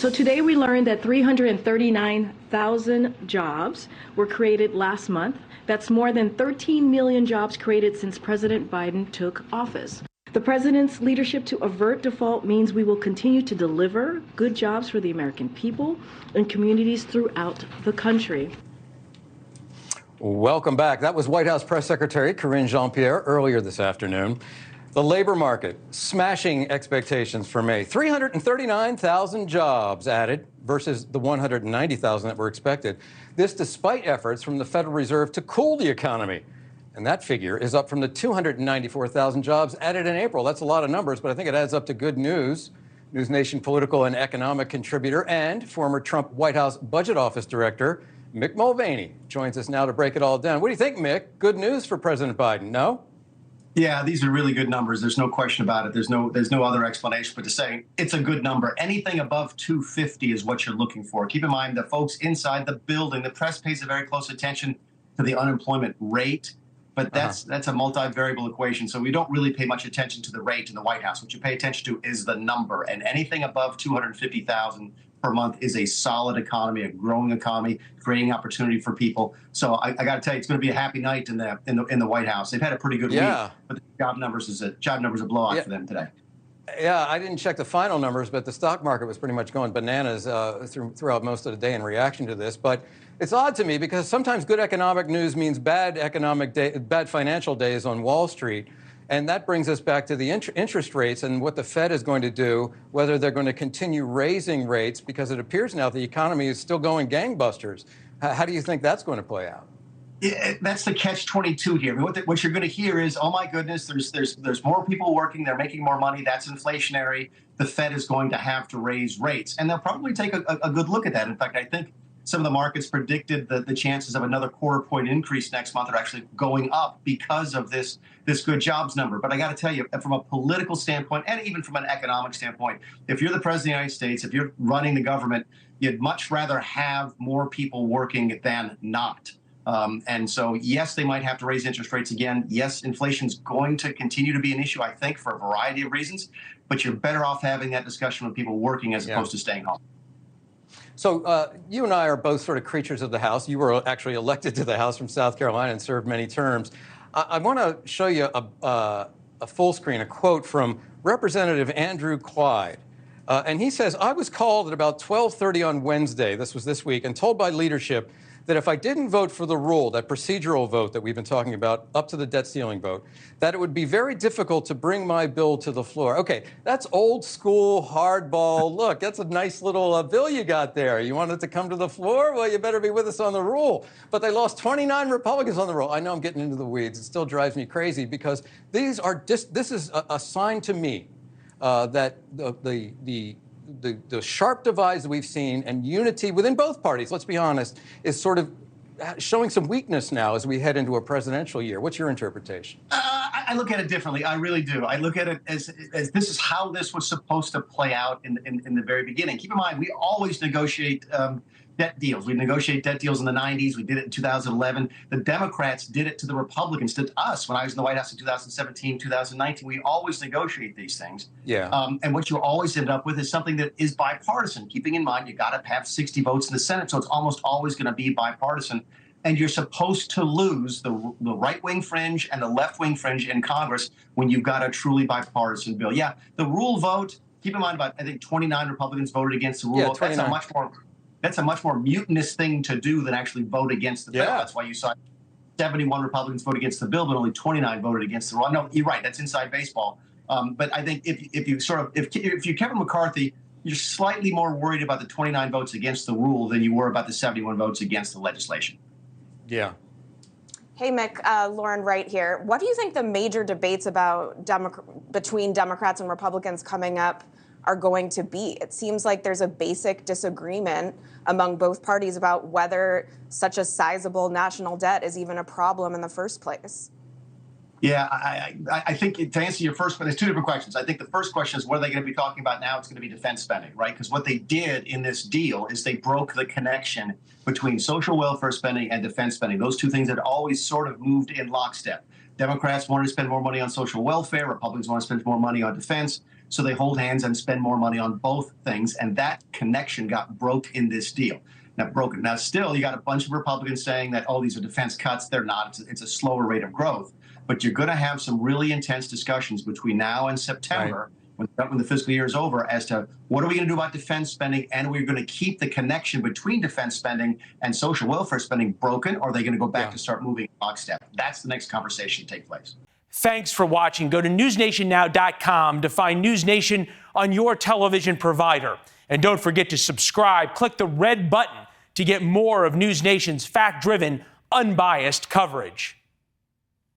So today we learned that 339,000 jobs were created last month. That's more than 13 million jobs created since President Biden took office. The president's leadership to avert default means we will continue to deliver good jobs for the American people and communities throughout the country. Welcome back. That was White House Press Secretary Karine Jean-Pierre earlier this afternoon. The labor market smashing expectations for May. 339,000 jobs added versus the 190,000 that were expected. This despite efforts from the Federal Reserve to cool the economy. And that figure is up from the 294,000 jobs added in April. That's a lot of numbers, but I think it adds up to good news. NewsNation political and economic contributor and former Trump White House Budget Office Director Mick Mulvaney joins us now to break it all down. What do you think, Mick? Good news for President Biden, no? Yeah, these are really good numbers. There's no question about it. There's no other explanation but to say it's a good number. Anything above 250 is what you're looking for. Keep in mind the folks inside the building, the press pays a very close attention to the unemployment rate, but that's a multivariable equation. So we don't really pay much attention to the rate in the White House. What you pay attention to is the number, and anything above 250,000 per month is a solid economy, a growing economy, creating opportunity for people. So I got to tell you, it's going to be a happy night in the White House. They've had a pretty good week, but the job numbers is a blowout for them today. Yeah, I didn't check the final numbers, but the stock market was pretty much going bananas throughout most of the day in reaction to this. But it's odd to me because sometimes good economic news means bad financial days on Wall Street. And that brings us back to the interest rates and what the Fed is going to do, whether they're going to continue raising rates, because it appears now the economy is still going gangbusters. How do you think that's going to play out? Yeah, that's the catch-22 here. What you're going to hear is, oh my goodness, there's more people working, they're making more money, that's inflationary. The Fed is going to have to raise rates, and they'll probably take a good look at that. In fact, I think some of the markets predicted that the chances of another quarter-point increase next month are actually going up because of this good jobs number. But I got to tell you, from a political standpoint and even from an economic standpoint, if you're the president of the United States, if you're running the government, you'd much rather have more people working than not. And so, yes, they might have to raise interest rates again. Yes, inflation is going to continue to be an issue, I think, for a variety of reasons. But you're better off having that discussion with people working as opposed to staying home. So you and I are both sort of creatures of the House. You were actually elected to the House from South Carolina and served many terms. I want to show you a full screen, a quote from Representative Andrew Clyde. And he says, I was called at about 12:30 on Wednesday, this was this week, and told by leadership that if I didn't vote for the rule, that procedural vote that we've been talking about, up to the debt ceiling vote, that it would be very difficult to bring my bill to the floor. Okay, that's old school hardball. Look, that's a nice little bill you got there. You want it to come to the floor? Well, you better be with us on the rule. But they lost 29 Republicans on the rule. I know I'm getting into the weeds. It still drives me crazy because this is a sign to me that the sharp divides that we've seen and unity within both parties, let's be honest, is sort of showing some weakness now as we head into a presidential year. What's your interpretation? I look at it differently. I really do. I look at it as this is how this was supposed to play out in the very beginning. Keep in mind, we always negotiate debt deals. We negotiate debt deals in the 90s. We did it in 2011. The Democrats did it to the Republicans, to us when I was in the White House in 2017, 2019. We always negotiate these things. Yeah. And what you always end up with is something that is bipartisan, keeping in mind you got to have 60 votes in the Senate, so it's almost always going to be bipartisan. And you're supposed to lose the right-wing fringe and the left-wing fringe in Congress when you've got a truly bipartisan bill. Yeah, the rule vote, keep in mind about, I think, 29 Republicans voted against the rule vote. That's a much more mutinous thing to do than actually vote against the bill. That's why you saw 71 Republicans vote against the bill, but only 29 voted against the rule. No, you're right. That's inside baseball. But I think if you're Kevin McCarthy, you're slightly more worried about the 29 votes against the rule than you were about the 71 votes against the legislation. Yeah. Hey, Mick, Lauren Wright here. What do you think the major debates between Democrats and Republicans coming up are going to be? It seems like there's a basic disagreement among both parties about whether such a sizable national debt is even a problem in the first place. Yeah, I think to answer your first question, there's two different questions. I think the first question is what are they going to be talking about now? It's going to be defense spending, right? Because what they did in this deal is they broke the connection between social welfare spending and defense spending. Those two things had always sort of moved in lockstep. Democrats wanted to spend more money on social welfare. Republicans want to spend more money on defense. So they hold hands and spend more money on both things. And that connection got broke in this deal. Now, still, you got a bunch of Republicans saying that, oh, these are defense cuts. They're not. It's a slower rate of growth. But you're going to have some really intense discussions between now and September, when the fiscal year is over, as to what are we going to do about defense spending, and we're going to keep the connection between defense spending and social welfare spending broken, or are they going to go back to start moving in lockstep? That's the next conversation to take place. Thanks for watching. Go to newsnationnow.com to find News Nation on your television provider. And don't forget to subscribe. Click the red button to get more of News Nation's fact-driven, unbiased coverage.